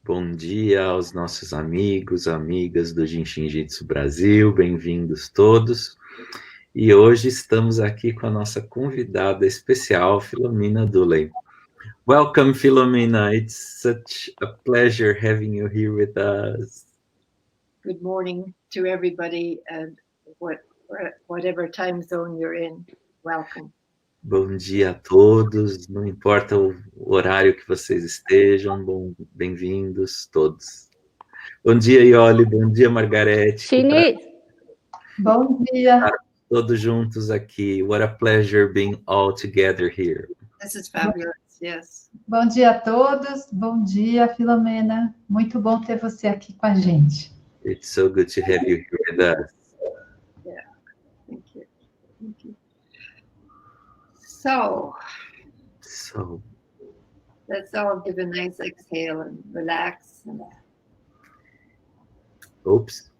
Bom dia aos nossos amigos, amigas do Jin Shin Jyutsu Brasil, bem-vindos todos. E hoje estamos aqui com a nossa convidada especial, Philomena Dooley. Welcome, Philomena. It's such a pleasure having you here with us. Good morning to everybody, and whatever time zone you're in, welcome. Bom dia a todos, não importa o horário que vocês estejam, bem-vindos todos. Bom dia, Ioli, bom dia, Margarete. Bom dia. Todos juntos aqui. What a pleasure being all together here. This is fabulous, yes. Bom dia a todos. Bom dia, Philomena. Muito bom ter você aqui com a gente. It's so good to have you here with us. Yeah, thank you. Thank you. So, let's all give a nice exhale and relax. Oops.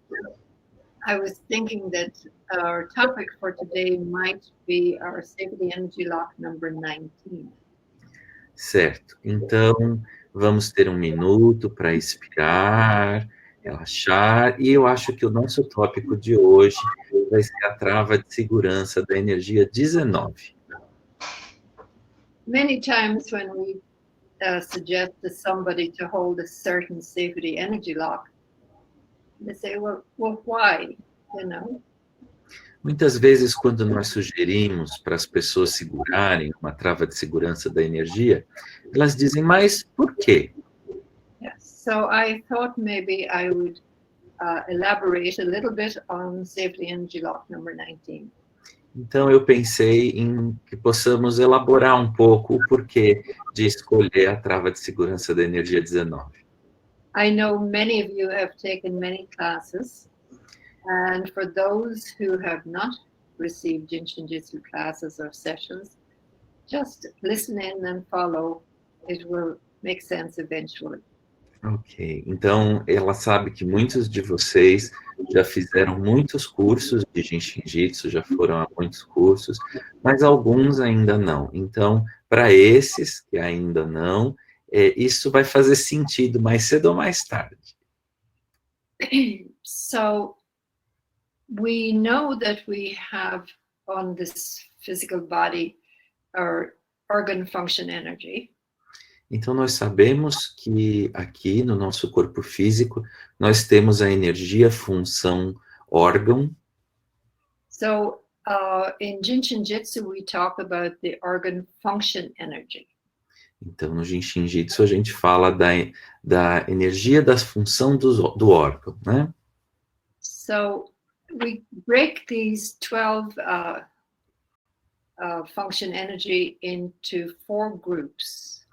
I was thinking that our topic for today might be our safety energy lock number 19. Certo. Então, vamos ter um minuto para expirar, relaxar, e eu acho que o nosso tópico de hoje vai ser a trava de segurança da energia 19. Many times when we suggest to somebody to hold a certain safety energy lock, they say, well, why? You know? Muitas vezes, quando nós sugerimos para as pessoas segurarem uma trava de segurança da energia, elas dizem, mas por quê? Yes. So I thought maybe I would elaborate a little bit on safety energy lock number 19. Então, eu pensei em que possamos elaborar um pouco o porquê de escolher a trava de segurança da energia 19. I know many of you have taken many classes, and for those who have not received Jin Shin Jyutsu classes or sessions, just listen in and follow. It will make sense eventually. Ok, então ela sabe que muitos de vocês já fizeram muitos cursos de Jin Shin Jyutsu, já foram a muitos cursos, mas alguns ainda não. Então, para esses que ainda não, isso vai fazer sentido mais cedo ou mais tarde. So, we know that we have on this physical body our organ function energy. Então, nós sabemos que aqui no nosso corpo físico, nós temos a energia, função, órgão. So, in Jin Shin Jyutsu, we talk about the organ function energy. Então, no Jin Shin Jyutsu, a gente fala da energia da função do órgão, né? So, we break these 12 function energy into 4 groups.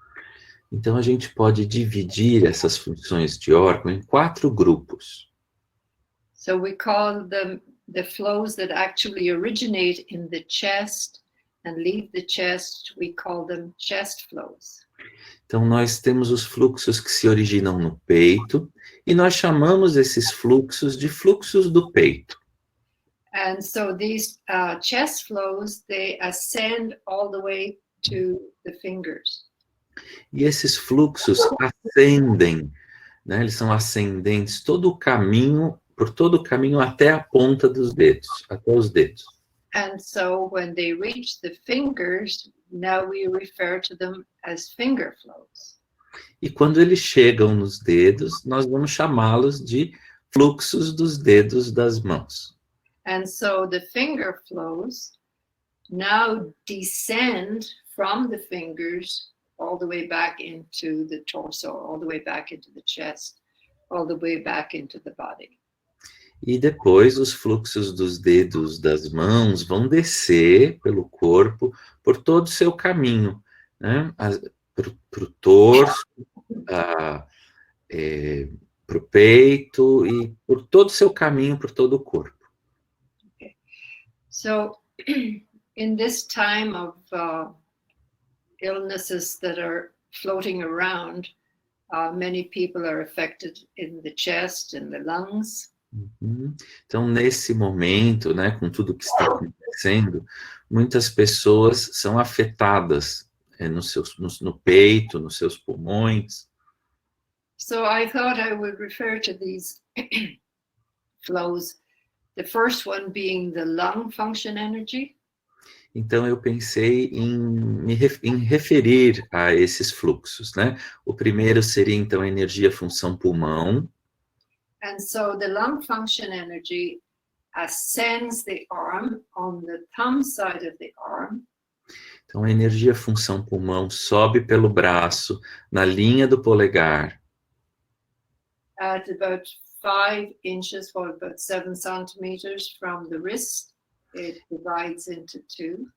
Então, a gente pode dividir essas funções de órgão em 4 grupos. So we call them the flows that actually originate in the chest and leave the chest, we call them chest flows. Então, nós temos os fluxos que se originam no peito, e nós chamamos esses fluxos de fluxos do peito. And so these chest flows, they ascend all the way to the fingers. E esses fluxos ascendem, né? Eles são ascendentes por todo o caminho até a ponta dos dedos, até os dedos. And so when they reach the fingers, now we refer to them as finger flows. E quando eles chegam nos dedos, nós vamos chamá-los de fluxos dos dedos das mãos. And so the finger flows now descend from the fingers all the way back into the torso, all the way back into the chest, all the way back into the body. E depois os fluxos dos dedos das mãos vão descer pelo corpo por todo o seu caminho, né? Para o torso, para o peito e por todo o seu caminho, por todo o corpo. Okay. So, in this time of illnesses that are floating around, many people are affected in the chest, in the lungs. Então, nesse momento, né, com tudo que está acontecendo, muitas pessoas são afetadas no peito, nos seus pulmões. So I thought I would refer to these flows, the first one being the lung function energy. Então, eu pensei em referir a esses fluxos, né? O primeiro seria, então, a energia função pulmão. And so the lung function energy ascends the arm on the thumb side of the arm. Então, a energia função pulmão sobe pelo braço, na linha do polegar. At about 5 inches or about 7 centimeters from the wrist, it divides into two.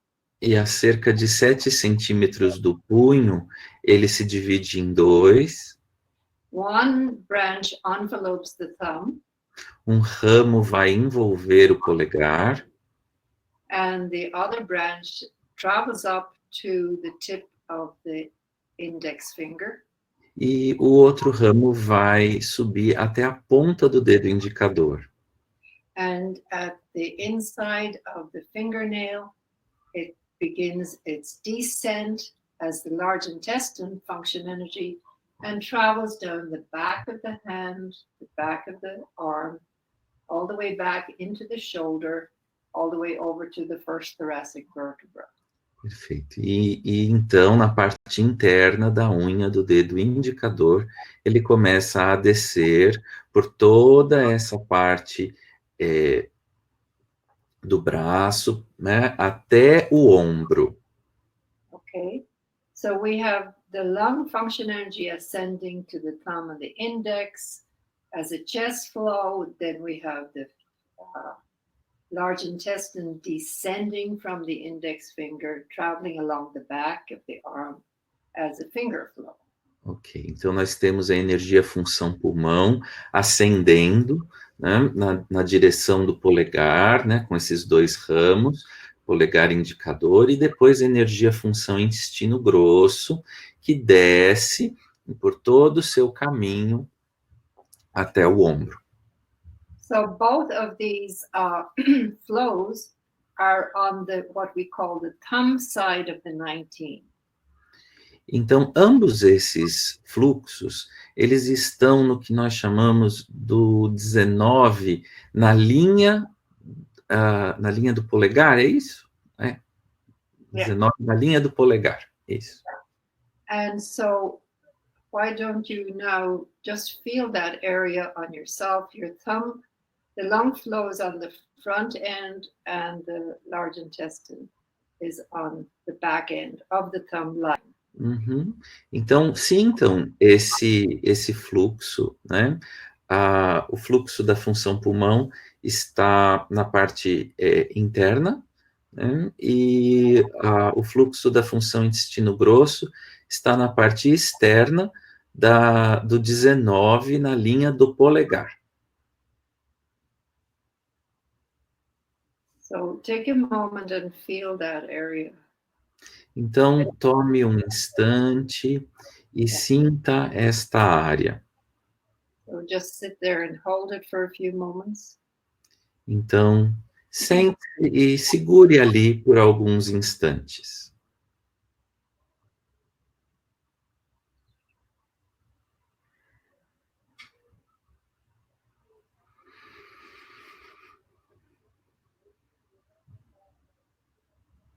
E a cerca de 7 centímetros do punho, ele se divide em dois. One branch envelopes the thumb. Um ramo vai envolver o polegar. And the other branch travels up to the tip of the index finger. E o outro ramo vai subir até a ponta do dedo indicador. And at the inside of the fingernail, it begins its descent as the large intestine function energy and travels down the back of the hand, the back of the arm, all the way back into the shoulder, all the way over to the first thoracic vertebra. Perfeito. E então, na parte interna da unha do dedo indicador, ele começa a descer por toda essa parte do braço, né, até o ombro. Okay, so we have the lung function energy ascending to the thumb and the index as a chest flow. Then we have the large intestine descending from the index finger, traveling along the back of the arm as a finger flow. Ok, então nós temos a energia função pulmão ascendendo, né, na direção do polegar, né, com esses dois ramos, polegar e indicador, e depois a energia função intestino grosso, que desce por todo o seu caminho até o ombro. So both of these flows are on the what we call the thumb side of the 19. Então, ambos esses fluxos, eles estão no que nós chamamos do 19, na linha do polegar, é isso? É. 19 na linha do polegar, isso. And so why don't you now just feel that area on yourself, your thumb, the lung flows on the front end and the large intestine is on the back end of the thumb line. Uhum. Então, sintam esse fluxo, né? O fluxo da função pulmão está na parte interna, né? E o fluxo da função intestino grosso está na parte externa do 19, na linha do polegar. So take a moment and feel that area. Então, tome um instante e sinta esta área. So just sit there and hold it for a few moments. Então, sente e segure ali por alguns instantes.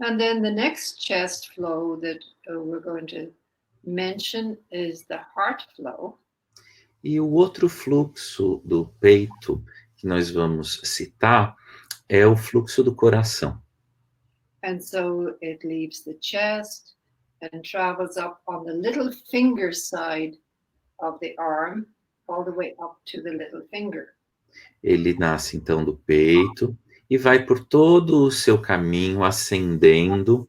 And then the next chest flow that we're going to mention is the heart flow. E o outro fluxo do peito que nós vamos citar é o fluxo do coração. And so it leaves the chest and travels up on the little finger side of the arm, all the way up to the little finger. Ele nasce então do peito e vai por todo o seu caminho ascendendo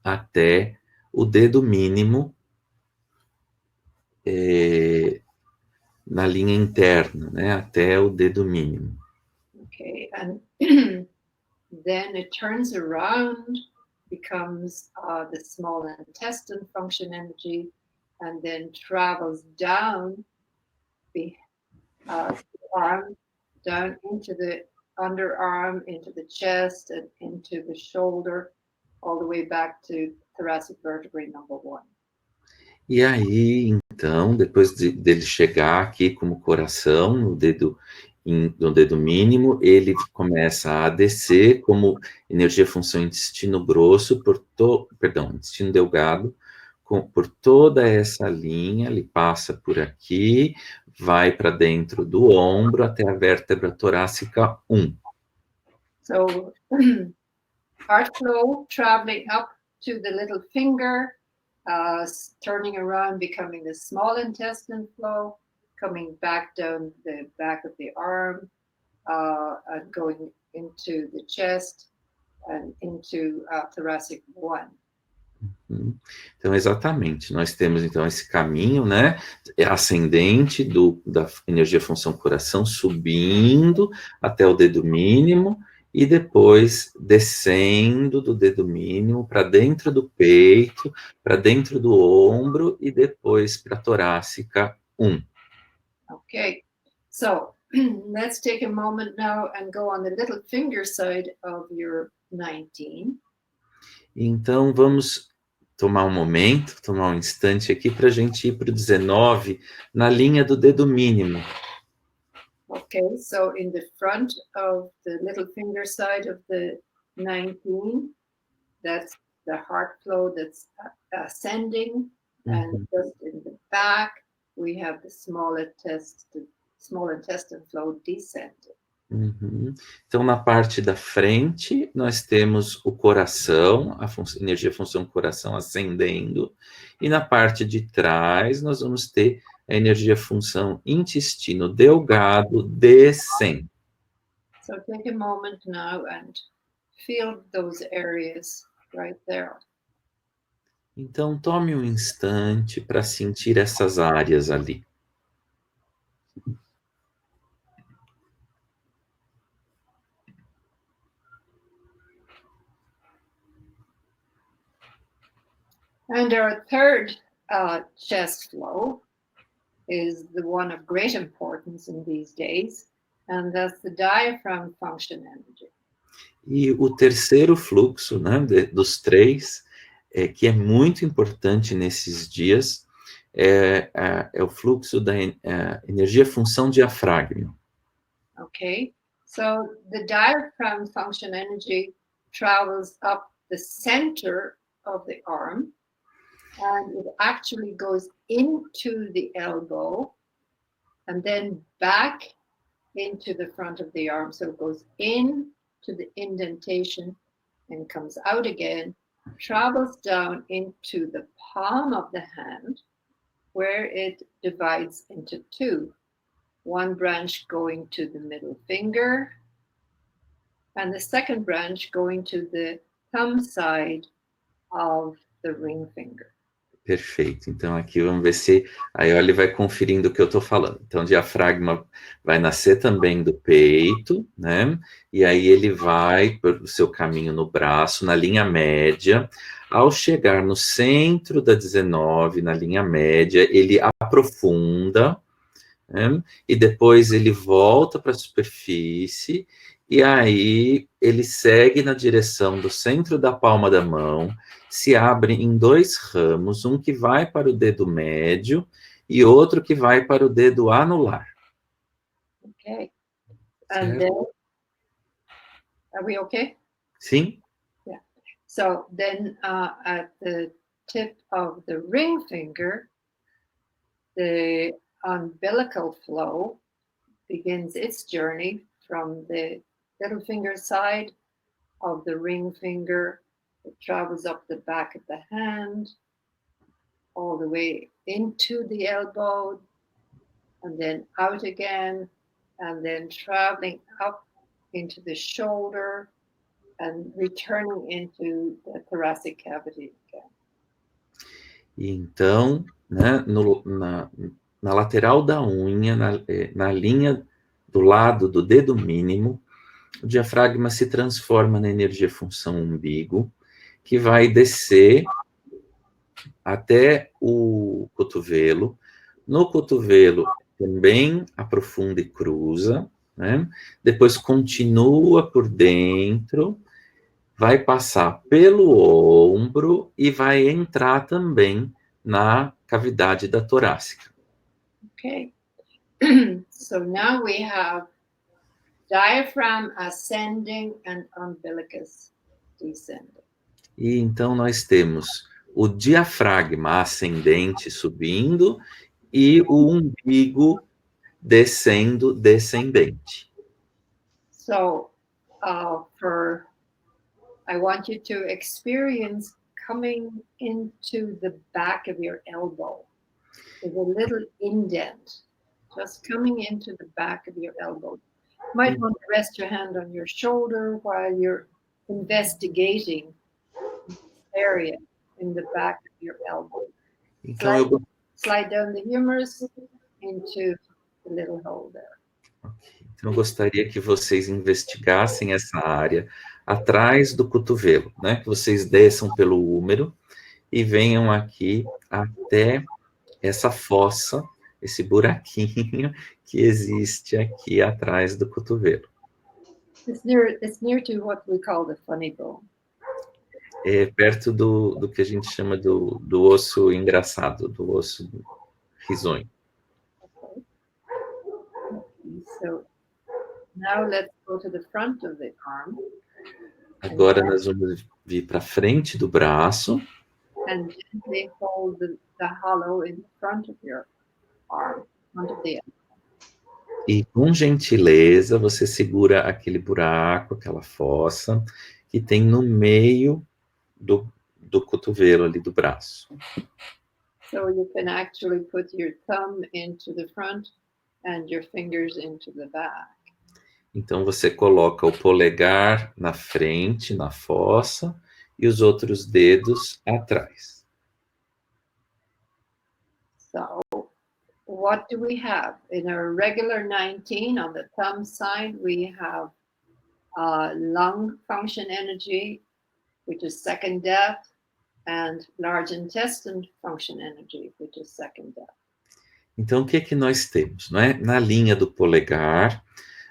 até o dedo mínimo na linha interna, né, até o dedo mínimo. Okay, and then it turns around, becomes the small intestine function energy, and then travels down the arm, down into the underarm, into the chest, and into the shoulder, all the way back to thoracic vertebrae number 1. E aí, Então, depois dele chegar aqui como coração, no dedo mínimo, ele começa a descer como energia, função, intestino grosso, intestino delgado, por toda essa linha, ele passa por aqui, vai para dentro do ombro até a vértebra torácica 1. So, heart flow traveling up to the little finger, turning around, becoming the small intestine flow, coming back down the back of the arm, and going into the chest and into thoracic 1. Então, exatamente, nós temos então esse caminho, né, ascendente da energia função coração, subindo até o dedo mínimo, e depois descendo do dedo mínimo para dentro do peito, para dentro do ombro, e depois para a torácica 1. Okay, so let's take a moment now and go on the little finger side of your 19. Então, vamos tomar um instante aqui para a gente ir para o 19, na linha do dedo mínimo. Okay, so in the front of the little finger side of the 19, that's the heart flow that's ascending, and just in the back, we have the small intestine flow descending. Então, na parte da frente, nós temos o coração, a energia função coração ascendendo, e na parte de trás, nós vamos ter a energia função intestino delgado descendo. So take a moment now and feel those areas right there. Então, tome um instante para sentir essas áreas ali. And our third chest flow is the one of great importance in these days, and that's the diaphragm function energy. E o terceiro fluxo, né, dos três, que é muito importante nesses dias, é o fluxo da energia função diafragma. Okay, so the diaphragm function energy travels up the center of the arm, and it actually goes into the elbow and then back into the front of the arm. So it goes in to the indentation and comes out again, travels down into the palm of the hand, where it divides into two. One branch going to the middle finger, and the second branch going to the thumb side of the ring finger. Perfeito. Então, aqui vamos ver se a Ioli vai conferindo o que eu estou falando. Então, o diafragma vai nascer também do peito, né? E aí ele vai pelo seu caminho no braço, na linha média. Ao chegar no centro da 19, na linha média, ele aprofunda, né? E depois ele volta para a superfície, e aí ele segue na direção do centro da palma da mão, se abre em dois ramos, um que vai para o dedo médio e outro que vai para o dedo anular. Okay. And then, are we okay? Sim? Yeah. So then at the tip of the ring finger, the umbilical flow begins its journey from the little finger side of the ring finger. It travels up the back of the hand, all the way into the elbow, and then out again, and then traveling up into the shoulder and returning into the thoracic cavity again. E então, né, na lateral da unha, na linha do lado do dedo mínimo, o diafragma se transforma na energia função umbigo, que vai descer até o cotovelo. No cotovelo também aprofunda e cruza, né? Depois continua por dentro, vai passar pelo ombro e vai entrar também na cavidade da torácica. Okay. So now we have diaphragm ascending and umbilicus descending. E então nós temos o diafragma ascendente subindo e o umbigo descendo descendente. So I want you to experience coming into the back of your elbow. There's a little indent, just coming into the back of your elbow. You might want to rest your hand on your shoulder while you're investigating this area in the back of your elbow. Então Slide down the humerus into the little hole there. Então, eu gostaria que vocês investigassem essa área atrás do cotovelo, né? Que vocês desçam pelo húmero e venham aqui até essa fossa, esse buraquinho que existe aqui atrás do cotovelo. It's near to what we call the funny bone. É perto do que a gente chama do osso engraçado, do osso risonho. Okay. So now let's go to the front of the arm. Agora nós vamos vir para frente do braço. And gently hold the hollow in front of your arm, front of the arm. E com gentileza você segura aquele buraco, aquela fossa que tem no meio do cotovelo ali do braço. So you can actually put your thumb into the front and your fingers into the back. Então você coloca o polegar na frente, na fossa, e os outros dedos atrás. So what do we have? In our regular 19 on the thumb side, we have lung function energy, which is second depth, and large intestine function energy, which is second depth. Então, o que é que nós temos? Não é? Na linha do polegar,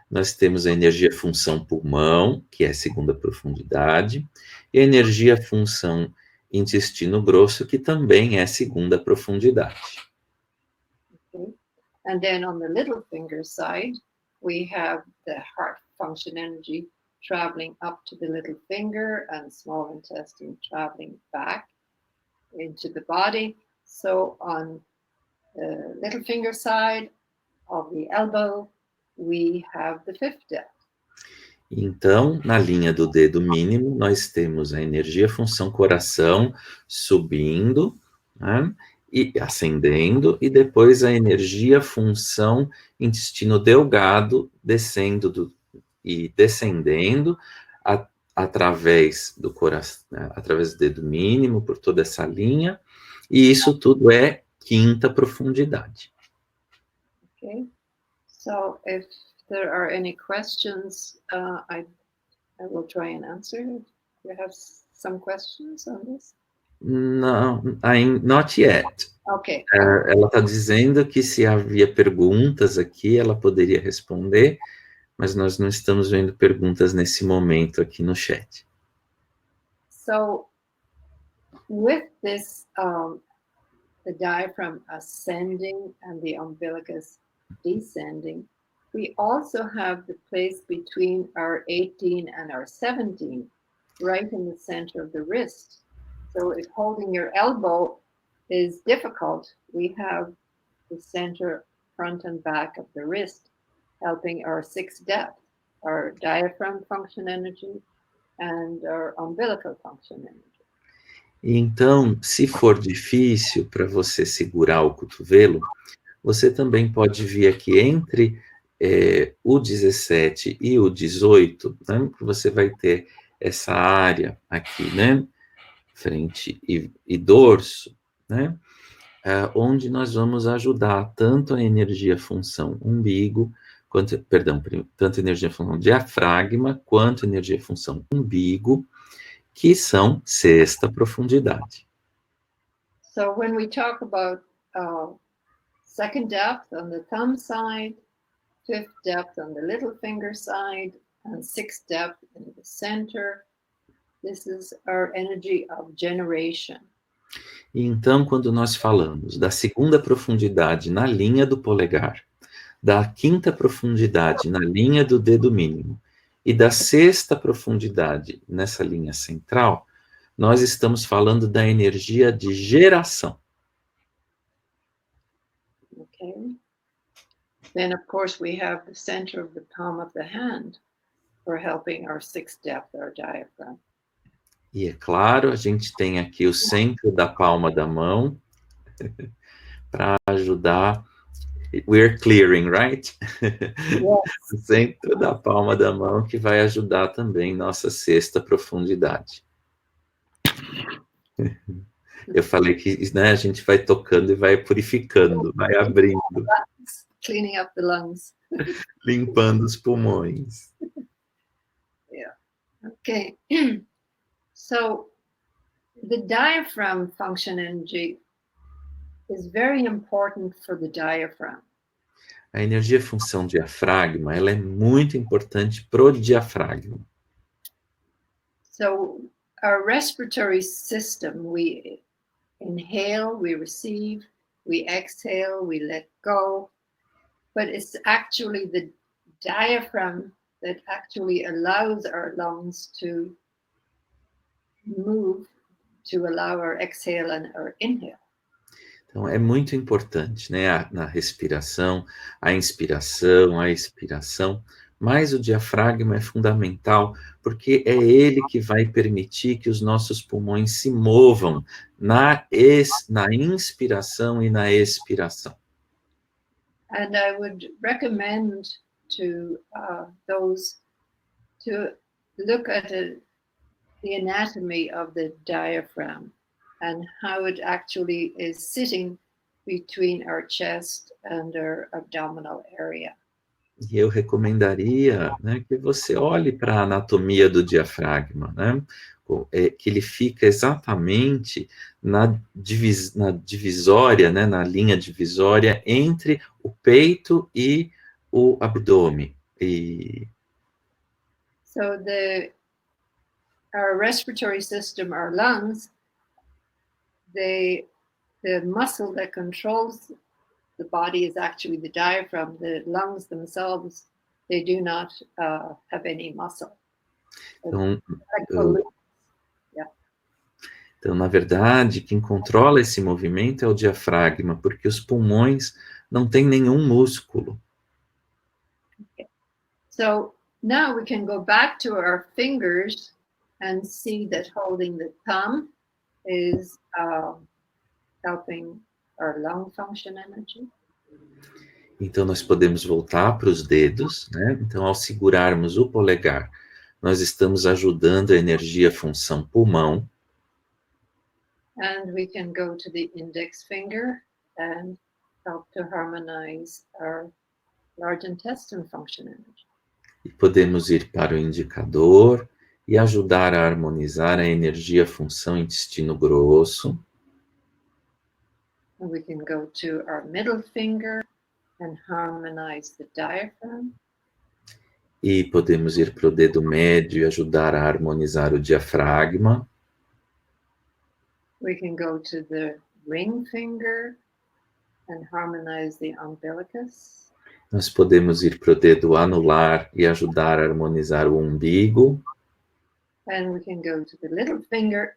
nós temos a energia função pulmão, que é a segunda profundidade, e a energia função intestino grosso, que também é a segunda profundidade. Okay. And then on the little finger side, we have the heart function energy traveling up to the little finger and small intestine traveling back into the body. So on the little finger side of the elbow, we have the fifth depth. Então, na linha do dedo mínimo, nós temos a energia função coração subindo, né, e ascendendo, e depois a energia função intestino delgado descendo e descendendo através do coração, né, através do dedo mínimo, por toda essa linha, e isso tudo é quinta profundidade. Okay, so if there are any questions, I will try and answer. Do you have some questions on this? Não, not yet. Okay. Ela está dizendo que se havia perguntas aqui, ela poderia responder, mas nós não estamos vendo perguntas nesse momento aqui no chat. So, with this, the diaphragm ascending and the umbilicus descending, we also have the place between our 18 and our 17, right in the center of the wrist. So if holding your elbow is difficult, we have the center, front and back of the wrist, helping our sixth depth, our diaphragm function energy and our umbilical function energy. Então, se for difícil para você segurar o cotovelo, você também pode vir aqui entre o 17 e o 18, né, que você vai ter essa área aqui, né, frente e dorso, né, onde nós vamos ajudar tanto a energia função umbigo, tanto a energia função diafragma, quanto a energia função umbigo, que são sexta profundidade. So when we talk about second depth on the thumb side, fifth depth on the little finger side, and sixth depth in the center, this is our energy of generation. E então, quando nós falamos da segunda profundidade na linha do polegar, da quinta profundidade na linha do dedo mínimo e da sexta profundidade nessa linha central, nós estamos falando da energia de geração. Okay. Then, of course, we have the center of the palm of the hand for helping our sixth depth, our diaphragm. E é claro, a gente tem aqui o centro da palma da mão para ajudar. We're clearing, right? Yes. O centro da palma da mão que vai ajudar também nossa sexta profundidade. Eu falei que, né, a gente vai tocando e vai purificando, vai abrindo. Cleaning up the lungs. Limpando os pulmões. Yeah. Okay. So the diaphragm function energy is very important for the diaphragm. A energia função diafragma, ela é muito importante pro diafragma. So our respiratory system, we inhale, we receive, we exhale, we let go, but it's actually the diaphragm that actually allows our lungs to move, to allow our exhale and our inhale. Então, é muito importante, né, na respiração, a inspiração, a expiração, mas o diafragma é fundamental, porque é ele que vai permitir que os nossos pulmões se movam na inspiração e na expiração. And I would recommend to those to look at the anatomy of the diaphragm and how it actually is sitting between our chest and our abdominal area. E eu recomendaria, né, que você olhe para a anatomia do diafragma, né, que ele fica exatamente na divisória, né, na linha divisória entre o peito e o abdômen. So our respiratory system, our lungs, the muscle that controls the body is actually the diaphragm. The lungs themselves, they do not have any muscle. Então, na verdade, quem controla esse movimento é o diafragma, porque os pulmões não têm nenhum músculo. Okay. So now we can go back to our fingers and see that holding the thumb is helping our lung function energy. Então, nós podemos voltar para os dedos, né? Então, ao segurarmos o polegar, nós estamos ajudando a energia função pulmão. And we can go to the index finger and help to harmonize our large intestine function energy. E podemos ir para o indicador e ajudar a harmonizar a energia função intestino grosso. And we can go to our middle finger and harmonize the diaphragm. E podemos ir para o dedo médio e ajudar a harmonizar o diafragma. We can go to the ring finger and harmonize the umbilicus. Nós podemos ir para o dedo anular e ajudar a harmonizar o umbigo. And we can go to the little finger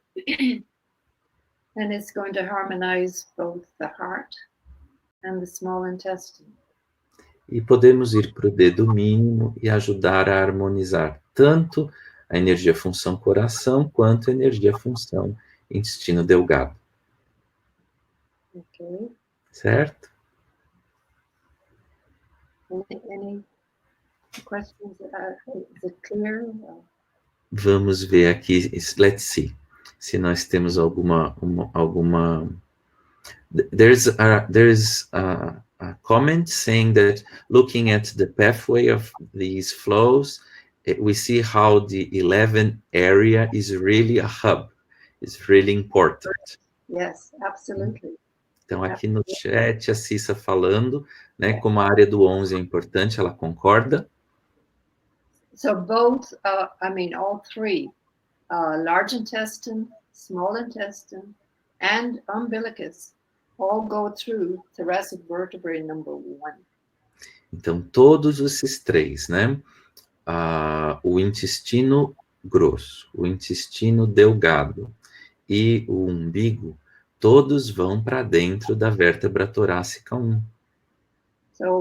and it's going to harmonize both the heart and the small intestine. E podemos ir para o dedo mínimo e ajudar a harmonizar tanto a energia função coração quanto a energia função intestino delgado. Okay. Certo? Any questions? Is it clear? Vamos ver aqui, let's see, se nós temos alguma there's a comment saying that looking at the pathway of these flows, we see how the 11th area is really a hub. It's really important. Yes, absolutely. Então, aqui no chat, a Cissa falando, né, como a área do 11 é importante, ela concorda? So both, all three, large intestine, small intestine, and umbilicus all go through thoracic vertebrae number 1. Então, todos esses três, né? O intestino grosso, o intestino delgado e o umbigo, todos vão para dentro da vértebra torácica 1. So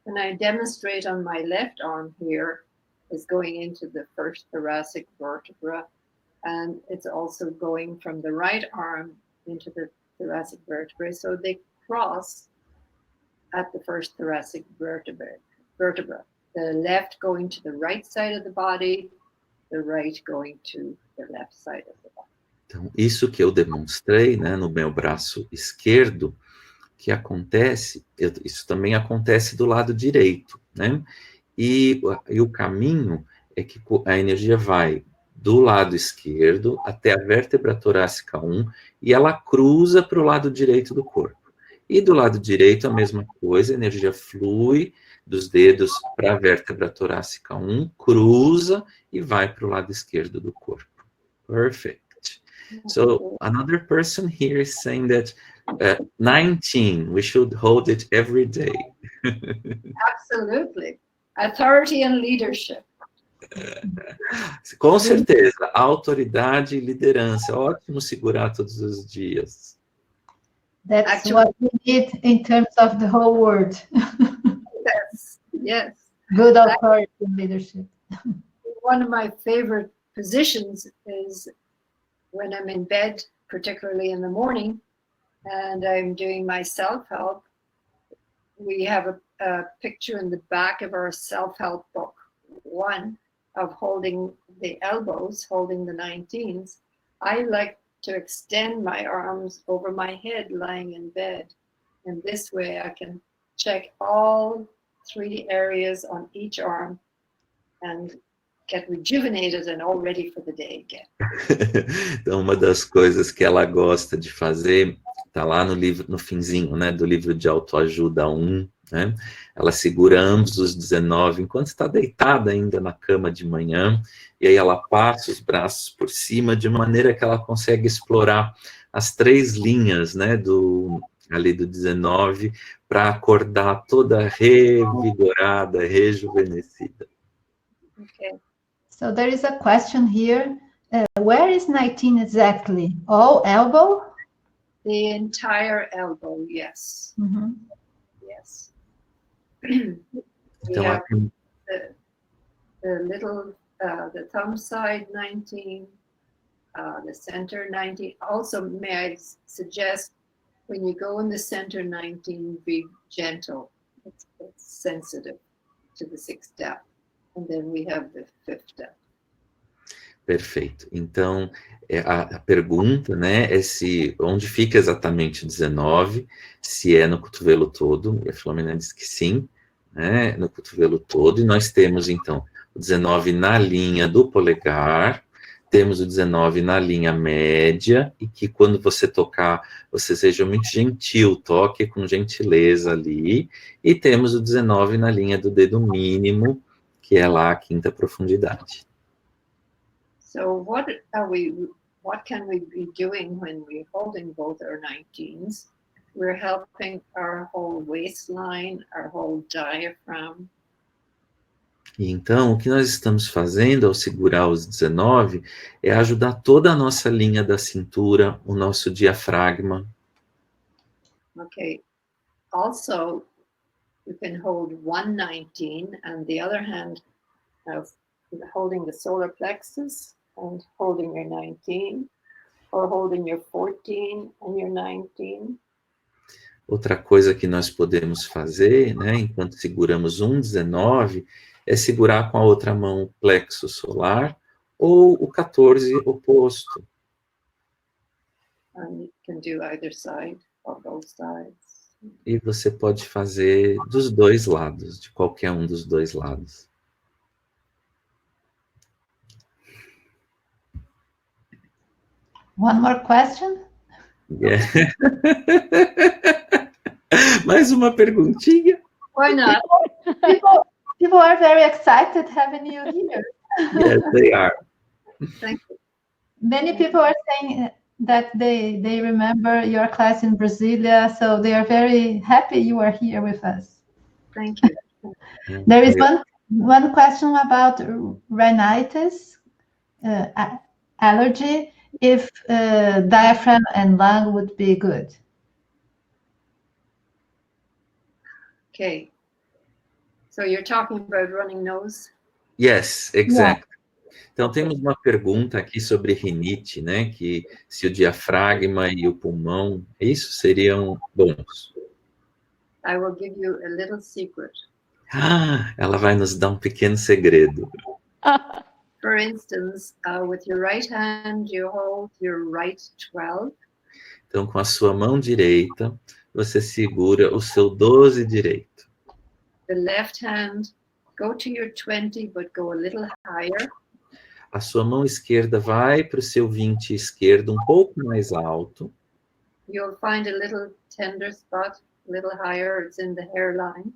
when I demonstrate on my left arm here, is going into the first thoracic vertebra, and it's also going from the right arm into the thoracic vertebrae. So they cross at the first thoracic vertebra. The left going to the right side of the body, the right going to the left side of the body. Então, isso que eu demonstrei, né, no meu braço esquerdo, que acontece, isso também acontece do lado direito, né? E o caminho é que a energia vai do lado esquerdo até a vértebra torácica 1 e ela cruza para o lado direito do corpo. E do lado direito a mesma coisa, a energia flui dos dedos para a vértebra torácica 1, cruza e vai para o lado esquerdo do corpo. Perfect. So another person here is saying that 19, we should hold it every day. Absolutely. Authority and leadership. Com certeza, autoridade e liderança. Ótimo segurar todos os dias. That's Actually, what we need in terms of the whole world. Yes. Good authority and leadership. One of my favorite positions is when I'm in bed, particularly in the morning, and I'm doing my self-help. We have a picture in the back of our self-help book, one of holding the elbows, holding the 19s. I like to extend my arms over my head lying in bed. And this way I can check all 3 areas on each arm and get rejuvenated and all ready for the day again. Então, uma das coisas que ela gosta de fazer, tá lá no livro, no finzinho, né, do livro de autoajuda 1, né? Ela segura ambos os 19 enquanto está deitada ainda na cama de manhã, e aí ela passa os braços por cima de maneira que ela consegue explorar as 3 linhas, né, ali do 19, para acordar toda revigorada, rejuvenescida. Okay. So there is a question here. Where is 19 exactly? All elbow? The entire elbow, yes. Mm-hmm. Yes. Então, aqui... the little, the thumb side 19, the center 19. Also, may I suggest when you go in the center 19, be gentle. It's sensitive to the 6th step. And then we have the 5th step. Perfeito. Então, a pergunta, né, é onde fica exatamente o 19, se é no cotovelo todo, e a Philomena diz que sim, né, no cotovelo todo, e nós temos, então, o 19 na linha do polegar, temos o 19 na linha média, e que quando você tocar, você seja muito gentil, toque com gentileza ali, e temos o 19 na linha do dedo mínimo, que é lá a 5ª profundidade. So what can we be doing when we're holding both our 19s? We're helping our whole waistline, our whole diaphragm. E então, o que nós estamos fazendo ao segurar os 19 é ajudar toda a nossa linha da cintura, o nosso diafragma. Okay. Also, you can hold one 19 and the other hand holding the solar plexus and holding your 19, or holding your 14 and your 19. Outra coisa que nós podemos fazer, né, enquanto seguramos um 19, é segurar com a outra mão o plexo solar ou o 14 oposto. And you can do either side or both sides. E você pode fazer dos 2 lados, de qualquer um dos 2 lados. One more question? Yeah. Mais uma perguntinha? Why not? People are very excited having you here. Yes, they are. Thank you. Many people are saying that they remember your class in Brasilia, so they are very happy you are here with us. Thank you. There is one question about rhinitis, allergy, if diaphragm and lung would be good. Okay. So you're talking about running nose? Yes, exactly. Então, temos uma pergunta aqui sobre rinite, né? Que se o diafragma e o pulmão, isso seriam bons. I will give you a little secret. Ah, ela vai nos dar um pequeno segredo. For instance, with your right hand, you hold your right 12. Então, com a sua mão direita, você segura o seu 12 direito. The left hand, go to your 20, but go a little higher. A sua mão esquerda vai para o seu 20 esquerdo, um pouco mais alto. You'll find a little tender spot, a little higher, it's in the hairline.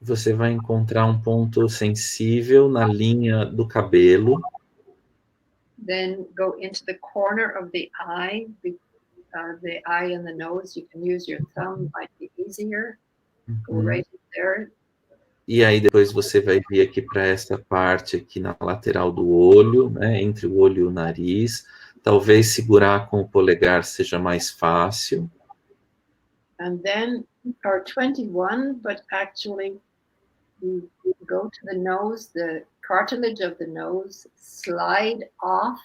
Você vai encontrar um ponto sensível na linha do cabelo. Then go into the corner of the eye and the nose. You can use your thumb, might be easier. Go right in there. E aí depois você vai vir aqui para essa parte aqui na lateral do olho, né, entre o olho e o nariz. Talvez segurar com o polegar seja mais fácil. And then our 21, but actually you go to the nose, the cartilage of the nose, slide off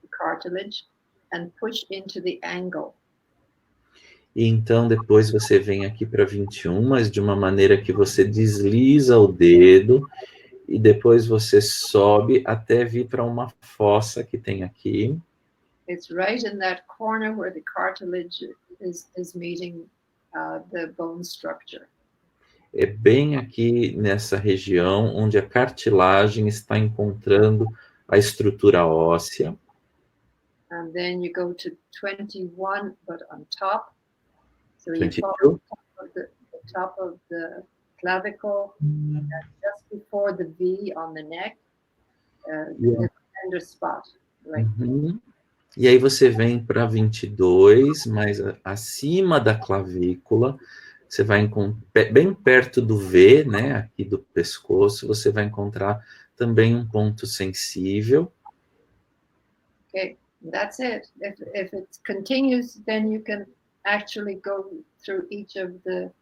the cartilage and push into the angle. E então depois você vem aqui para 21, mas de uma maneira que você desliza o dedo e depois você sobe até vir para uma fossa que tem aqui. It's right in that corner where the cartilage is meeting the bone structure. É bem aqui nessa região onde a cartilagem está encontrando a estrutura óssea. And then you go to 21, but on top. So you 22. follow the top of the clavicle, just before the V on the neck, the tender spot. Right? E aí você vem para 22, mais acima da clavícula, você vai bem perto do V, né, aqui do pescoço, você vai encontrar também um ponto sensível. Okay, that's it. If it continues, then you can actually go through each of the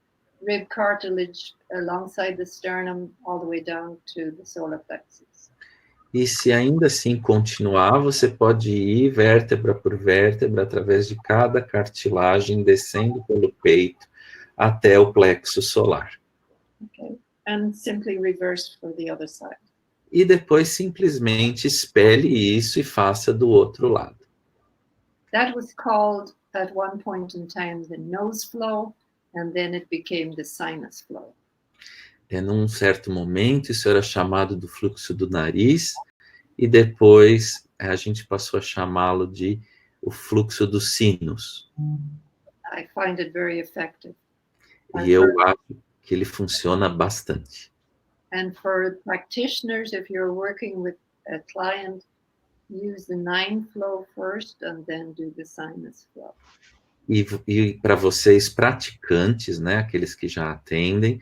rib cartilage alongside the sternum all the way down to the solar plexus. E se ainda assim continuar, você pode ir vértebra por vértebra através de cada cartilagem, descendo pelo peito até o plexo solar. Okay, and simply reverse for the other side. E depois simplesmente espelhe isso e faça do outro lado. That was called at one point in time the nose flow, and then it became the sinus flow. Num certo momento, isso era chamado do fluxo do nariz, e depois a gente passou a chamá-lo de o fluxo dos sinos. I find it very effective. E eu acho que ele funciona bastante. And for practitioners, if you're working with a client, use the 9 flow first and then do the sinus flow. E para vocês praticantes, né, aqueles que já atendem,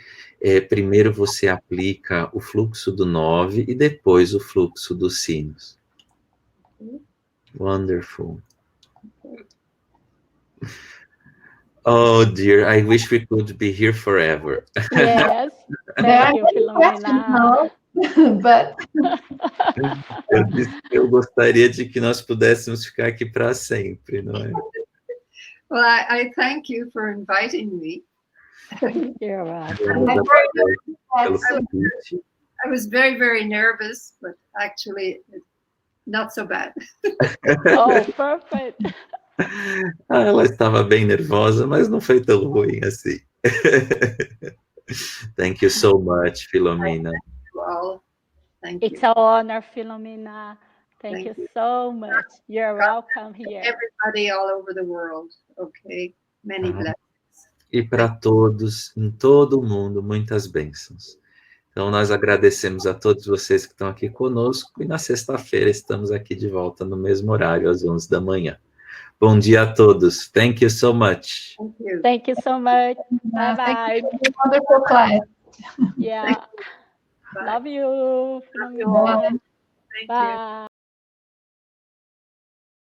primeiro você aplica o fluxo do 9 e depois o fluxo dos sinos. Wonderful. Oh dear, I wish we could be here forever. Yes, thank you, Philomena. But eu gostaria de que nós pudéssemos ficar aqui para sempre, não é? Well, I thank you for inviting me. You're welcome. I was very, very nervous, but actually not so bad. Oh, perfect. Ela estava bem nervosa, mas não foi tão ruim assim. Thank you so much, Philomena. Well, thank you. It's an honor, Philomena. Thank you so much. You're welcome here. Everybody all over the world, okay? Many blessings. E para todos, em todo o mundo, muitas bênçãos. Então, nós agradecemos a todos vocês que estão aqui conosco e na sexta-feira estamos aqui de volta no mesmo horário, às 11 da manhã. Bom dia a todos. Thank you so much. Thank you. Thank you so much. Bye bye. Wonderful class. Yeah. Bye. Love you. Love you Philomena. all. Thank you. Bye.